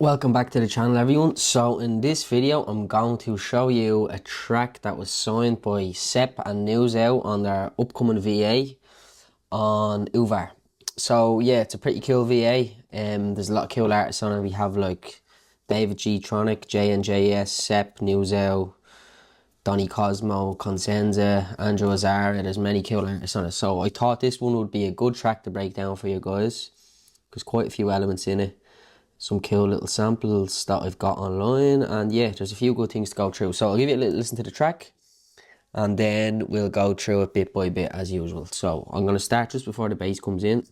Welcome back to the channel, everyone. So in this video I'm going to show you a track that was signed by Sepp and Nuzau on their upcoming VA on Uvar. So yeah, it's a pretty cool VA. There's a lot of cool artists on it. We have like David G Tronic, JNJS, Sepp, Nuzau, Donny Cosmo, Consenza, Andrew Azara. There's many cool artists on it. So I thought this one would be a good track to break down for you guys. There's quite a few elements in it. Some cool little samples that I've got online, and yeah, there's a few good things to go through. So I'll give you a little listen to the track and then we'll go through it bit by bit as usual. So I'm going to start just before the bass comes in.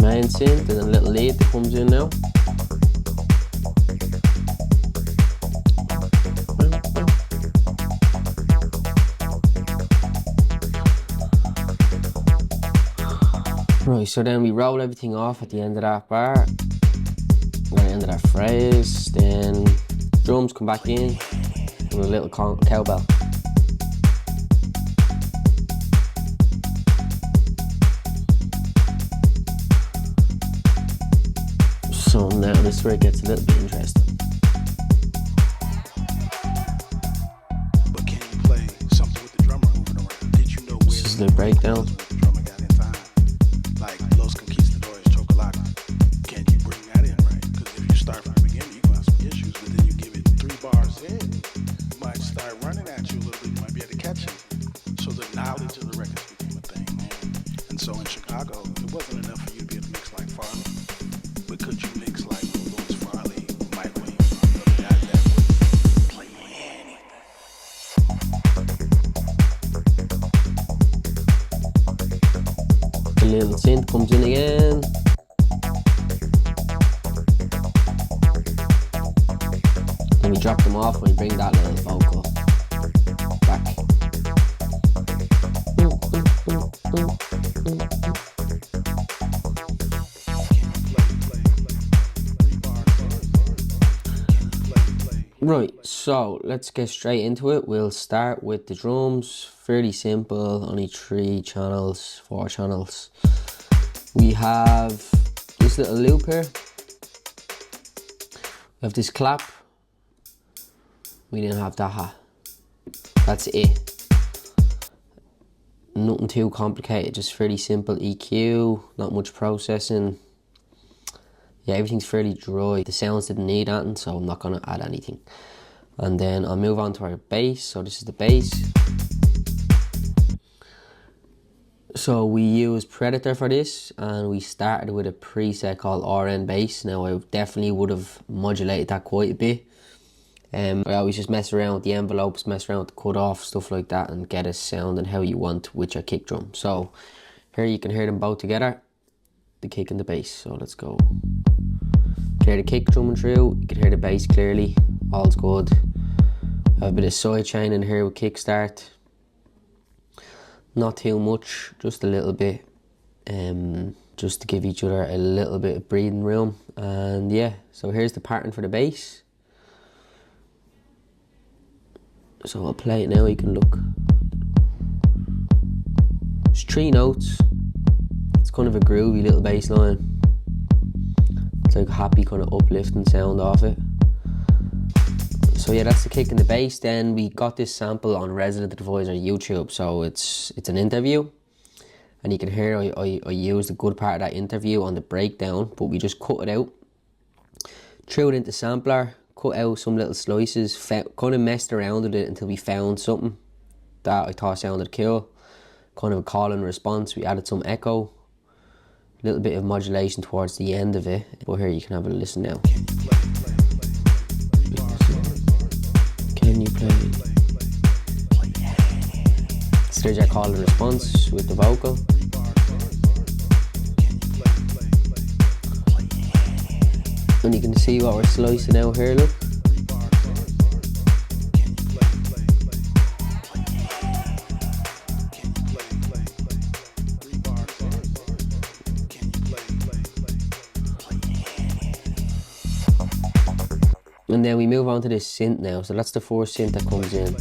Main synth and a little lead that comes in now. Right, so then we roll everything off at the end of that bar, at the end of that phrase, then drums come back in with a little cowbell. So now this is where it gets a little bit interesting. But can you play something with the drummer moving around? Did you know where this is the breakdown? The drummer got in time? Like Los Conquistadores, Chocolate. Can you bring that in, right? Because if you start from the beginning, you're gonna have some issues, but then you give it 3 bars in, it might start running at you a little bit, you might be able to catch it. So the knowledge of the records became a thing, man. And so in Chicago, it wasn't enough for you to be able to mix like Farley. But could you mix like Louis Farley, Mike Williams, other guys that would play anything? The little synth comes in again. And we drop them off when we bring that little vocal back. Right, so let's get straight into it. We'll start with the drums. Fairly simple, only 3 channels, 4 channels. We have this little loop here. We have this clap. We didn't have that. That's it. Nothing too complicated, just fairly simple EQ, not much processing. Yeah, everything's fairly dry. The sounds didn't need anything, so I'm not going to add anything. And then I'll move on to our bass. So this is the bass. So we use Predator for this, and we started with a preset called RN bass. Now I definitely would have modulated that quite a bit. I always just mess around with the envelopes, mess around with the cut-off, stuff like that, and get a sound and how you want with your kick drum. So here you can hear them both together, the kick and the bass. So let's go. You can hear the kick drumming through, you can hear the bass clearly, all's good. Have a bit of side chain in here with kickstart. Not too much, just a little bit, just to give each other a little bit of breathing room. And yeah, so here's the pattern for the bass. So I'll play it now, you can look. It's 3 notes. It's kind of a groovy little bass line. It's like a happy kind of uplifting sound off it. So yeah, that's the kick and the bass. Then we got this sample on Resident Advisor YouTube. So it's an interview, and you can hear I used a good part of that interview on the breakdown, but we just cut it out, threw it into sampler, cut out some little slices, kind of messed around with it until we found something that I thought sounded cool. Kind of a call and response. We added some echo, a little bit of modulation towards the end of it. But here you can have a listen now. Can you play? So there's our call and response with the vocal. And you can see what we're slicing out here, look. And then we move on to this synth now. So that's the first synth that comes in.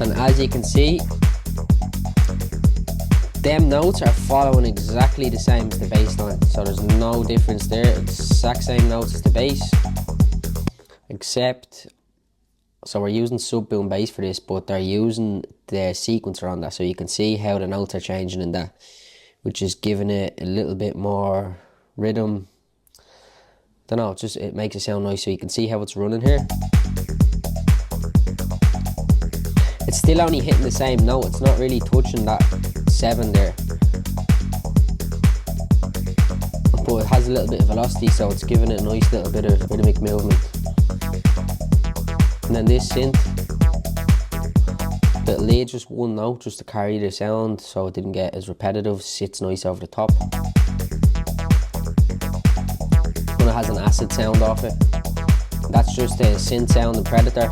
And as you can see, them notes are following exactly the same as the bass line. So there's no difference there. Exact same notes as the bass. Except, so we're using sub boom bass for this, but they're using the sequencer on that. So you can see how the notes are changing in that, which is giving it a little bit more rhythm. Don't know, it makes it sound nice. So you can see how it's running here. It's still only hitting the same note. It's not really touching that 7 there. But it has a little bit of velocity, so it's giving it a nice little bit of rhythmic movement. And then this synth, the lead just one note just to carry the sound so it didn't get as repetitive, sits nice over the top. Kind of has an acid sound off it. That's just a synth sound and Predator.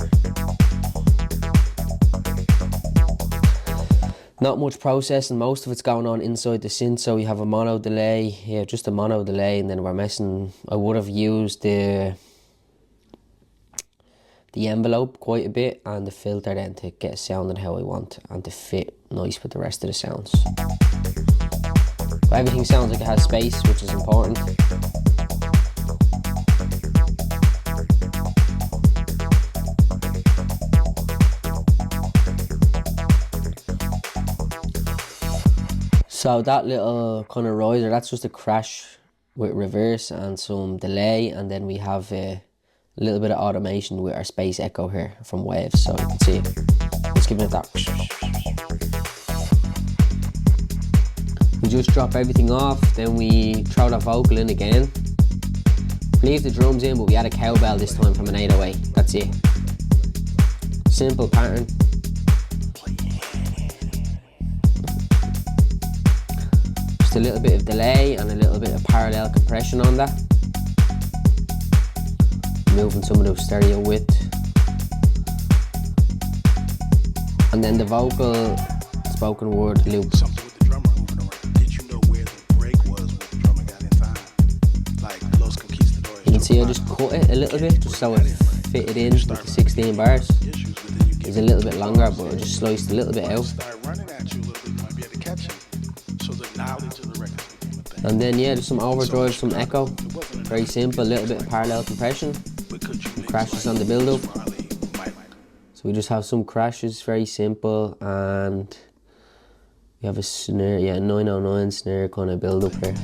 Not much processing, most of it's going on inside the synth. So we have a mono delay, yeah, just a mono delay, and then we're messing. I would have used the envelope quite a bit and the filter then to get it sounding how I want and to fit nice with the rest of the sounds. But everything sounds like it has space, which is important. So that little kind of riser, that's just a crash with reverse and some delay, and then we have a little bit of automation with our space echo here from waves, so you can see it. Let's give it that. We just drop everything off, then we throw that vocal in again. Leave the drums in, but we add a cowbell this time from an 808. That's it. Simple pattern. Just a little bit of delay and a little bit of parallel compression on that. Moving some of the stereo width. And then the vocal, spoken word loop. Something with the drummer moving around. Did you know where the break was when the drummer got in time? Like Los Conquistadores. You can see I just cut it a little bit just so it fitted in with the 16 bars. It's a little bit longer, but I just sliced a little bit out. Start running at you a little bit, you might be able to catch it. So the knowledge of the record became a thing. And then yeah, just some overdrive, some echo. Very simple, a little bit of parallel compression. Crashes on the build up. So we just have some crashes, very simple, and we have a snare, yeah, 909 snare kind of build up here.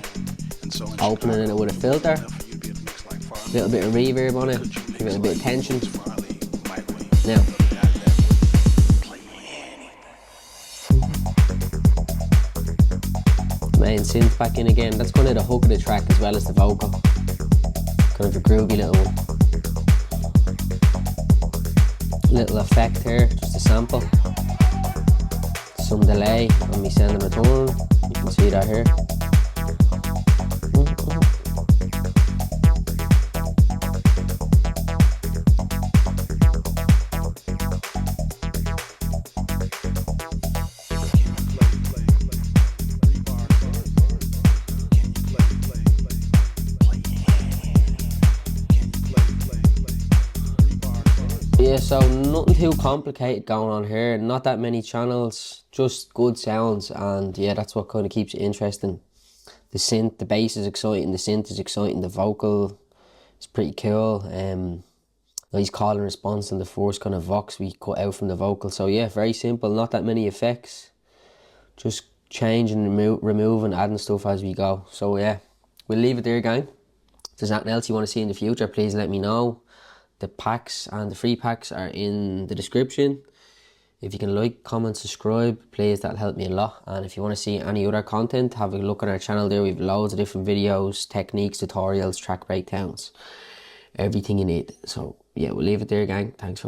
Opening it with a filter, a little bit of reverb on it, give it a bit of tension. Now. Main synth back in again. That's kind of the hook of the track as well as the vocal. Kind of a groovy little effect here, just a sample. Some delay on me send and return. You can see that here. Yeah, so nothing too complicated going on here, not that many channels, just good sounds, and yeah, that's what kind of keeps it interesting. The synth, the bass is exciting, the synth is exciting, the vocal It's pretty cool. Nice call and response and the first kind of vox we cut out from the vocal. So yeah, very simple, not that many effects. Just changing, removing, adding stuff as we go. So yeah, we'll leave it there, gang. If there's anything else you want to see in the future, please let me know. The packs and the free packs are in the description. If you can like, comment, subscribe, please, that'll help me a lot. And if you want to see any other content, have a look on our channel there. We have loads of different videos, techniques, tutorials, track breakdowns, everything you need. So yeah, we'll leave it there, gang. Thanks for